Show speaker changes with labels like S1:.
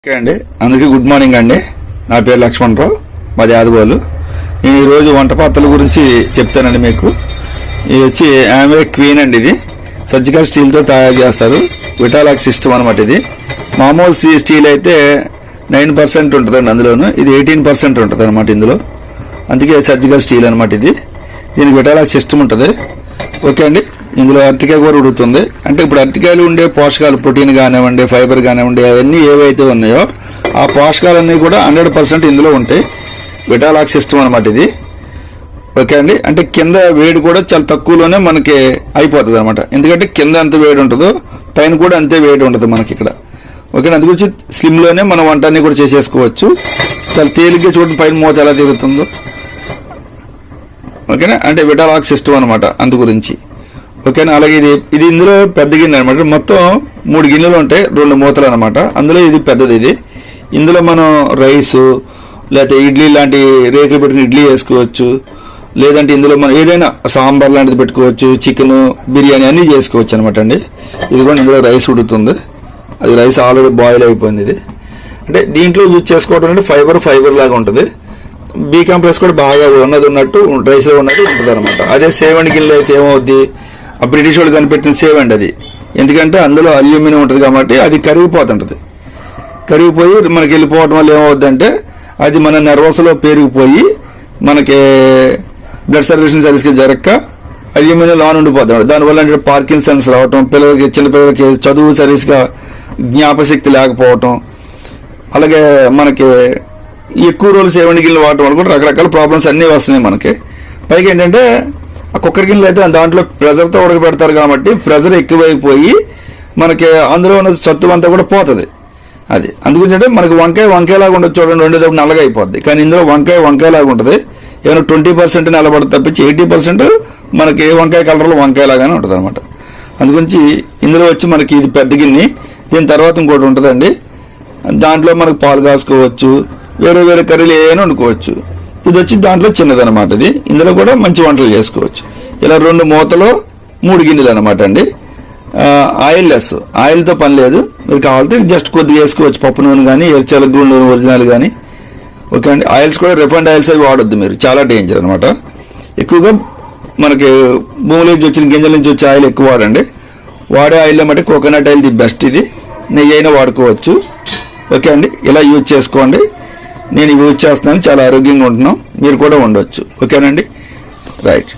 S1: Okay అండి, అందరికీ good morning అండి. నా పేరు లక్ష్మణరావు, మాది ఆదివాళ్ళు. నేను ఈరోజు వంట పాత్రల గురించి చెప్తానండి మీకు. ఇది వచ్చి ఆమె క్వీన్ అండి. ఇది సర్జికల్ స్టీల్తో తయారు చేస్తారు. విటాలాక్స్ సిస్టమ్ అనమాట. ఇది మామూలు స్టీల్ అయితే 9% ఉంటుందండి, అందులోను ఇది 18% ఉంటుంది అనమాట ఇందులో. అందుకే సర్జికల్ స్టీల్ అనమాట ఇది. దీనికి విటాలాక్స్ సిస్టమ్ ఉంటుంది. ఓకే అండి, ఇందులో అరటికాయ కూర ఉడుకుతుంది. అంటే ఇప్పుడు అరటికాయలు ఉండే పోషకాలు, ప్రోటీన్ కానివ్వండి, ఫైబర్ కానివ్వండి, అవన్నీ ఏవైతే ఉన్నాయో ఆ పోషకాలన్నీ కూడా 100% ఇందులో ఉంటాయి. విటాలాక్స్ సిస్టమ్ అనమాట ఇది. ఓకే అండి, అంటే కింద వేడి కూడా చాలా తక్కువలోనే మనకి అయిపోతుంది అనమాట. ఎందుకంటే కింద ఎంత వేడి ఉంటుందో పైన కూడా అంతే వేడి ఉంటుంది మనకి ఇక్కడ. ఓకే, అందు గురించి స్లిమ్లోనే మనం వంట అన్ని కూడా చేసేసుకోవచ్చు. చాలా తేలిగ్గా చూడండి పైన మూత ఎలా తిరుగుతుందో. ఓకేనా, అంటే విటాలాక్స్ సిస్టమ్ అనమాట అందు గురించి. ఓకేనా, అలాగే ఇది ఇందులో పెద్ద గిన్నె అనమాట. మొత్తం 3 గిన్నెలు ఉంటాయి, 2 మూతలు అనమాట. అందులో ఇది పెద్దది. ఇది ఇందులో మనం రైసు లేకపోతే ఇడ్లీ లాంటి రేకులు పెట్టుకుని ఇడ్లీ వేసుకోవచ్చు. లేదంటే ఇందులో మనం ఏదైనా సాంబార్ లాంటిది పెట్టుకోవచ్చు, చికెన్ బిర్యానీ అన్నీ చేసుకోవచ్చు అనమాట అండి. ఇది కూడా ఇందులో రైస్ ఉడుకుతుంది. అది రైస్ ఆల్రెడీ బాయిల్ అయిపోయింది. ఇది అంటే దీంట్లో యూజ్ చేసుకోవడం అంటే ఫైబర్ లాగా ఉంటుంది. బీ కాంప్లెక్స్ కూడా బాగా ఉన్నట్టు రైస్లో ఉన్నట్టు ఉంటుంది అనమాట. అదే సేవండి గిన్నెలు అయితే ఏమవుద్ది, ఆ బ్రిటిష్ వాళ్ళు కనిపెట్టిన సేవ్ అండి అది. ఎందుకంటే అందులో అల్యూమినియం ఉంటుంది కాబట్టి అది కరిగిపోతుంటుంది. కరిగిపోయి మనకి వెళ్ళిపోవడం వల్ల ఏమవుద్దంటే అది మన నర్వస్లో పెరిగిపోయి మనకి బ్లడ్ సర్క్యులేషన్ సరిగ్గా జరగక అల్యూమినియం లోన్ ఉండిపోతుంది. దానివల్ల అంటే పార్కిన్సన్స్ రావటం, చిన్నపిల్లలకి చదువు సరిగ్గా జ్ఞాపశక్తి లేకపోవటం, అలాగే మనకి ఎక్కువ రోజులు సేవండి గిన్నెలు వాడటం వల్ల కూడా రకరకాల ప్రాబ్లమ్స్ అన్నీ వస్తున్నాయి మనకి. పైగా ఏంటంటే ఆ కుక్కర్ గిన్నెలు అయితే దాంట్లో ప్రెజర్తో ఉడకబెడతారు కాబట్టి ప్రెజర్ ఎక్కువైపోయి మనకి అందులో ఉన్న సత్తు అంతా కూడా పోతుంది. అది అందుగురించి అంటే మనకి వంకాయలాగా ఉండదు చూడండి, వండేటప్పుడు నల్లగా అయిపోద్ది. కానీ ఇందులో వంకాయలాగా ఉంటుంది. ఏమైనా 20% నల్లబడుతుంది తప్పించి 80% మనకి వంకాయ కలర్లో వంకాయలాగానే ఉంటుంది అనమాట. అందుగురించి ఇందులో వచ్చి మనకి ఇది పెద్ద గిన్నె. దీని తర్వాత ఇంకోటి ఉంటుందండి, దాంట్లో మనకు పాలు కాసుకోవచ్చు, వేరే వేరే కర్రీలు ఏమైనా వండుకోవచ్చు. ఇది వచ్చి దాంట్లో చిన్నదనమాట. ఇది ఇందులో కూడా మంచి వంటలు చేసుకోవచ్చు. ఇలా 2 మూతలో 3 గిన్నెలు అనమాట అండి. ఆయిల్తో పని లేదు. మీరు కావాలంటే జస్ట్ కొద్దిగా వేసుకోవచ్చు, పప్పు నూనె కానీ ఎర్చల నూనె ఒరిజినల్ కానీ. ఓకే అండి, ఆయిల్స్ కూడా రిఫైండ్ ఆయిల్స్ అవి వాడొద్దు మీరు, చాలా డేంజర్ అనమాట. ఎక్కువగా మనకి భూముల నుంచి వచ్చిన గింజల నుంచి వచ్చే ఆయిల్ ఎక్కువ వాడండి. వాడే ఆయిల్లో మట్టి కోకోనట్ ఆయిల్ ది బెస్ట్. ఇది నెయ్యి అయినా వాడుకోవచ్చు. ఓకే అండి, ఇలా యూజ్ చేసుకోండి. నేను యూజ్ చేస్తున్నాను, చాలా ఆరోగ్యంగా ఉంటున్నాం, మీరు కూడా ఉండొచ్చు. ఓకేనండి, రైట్.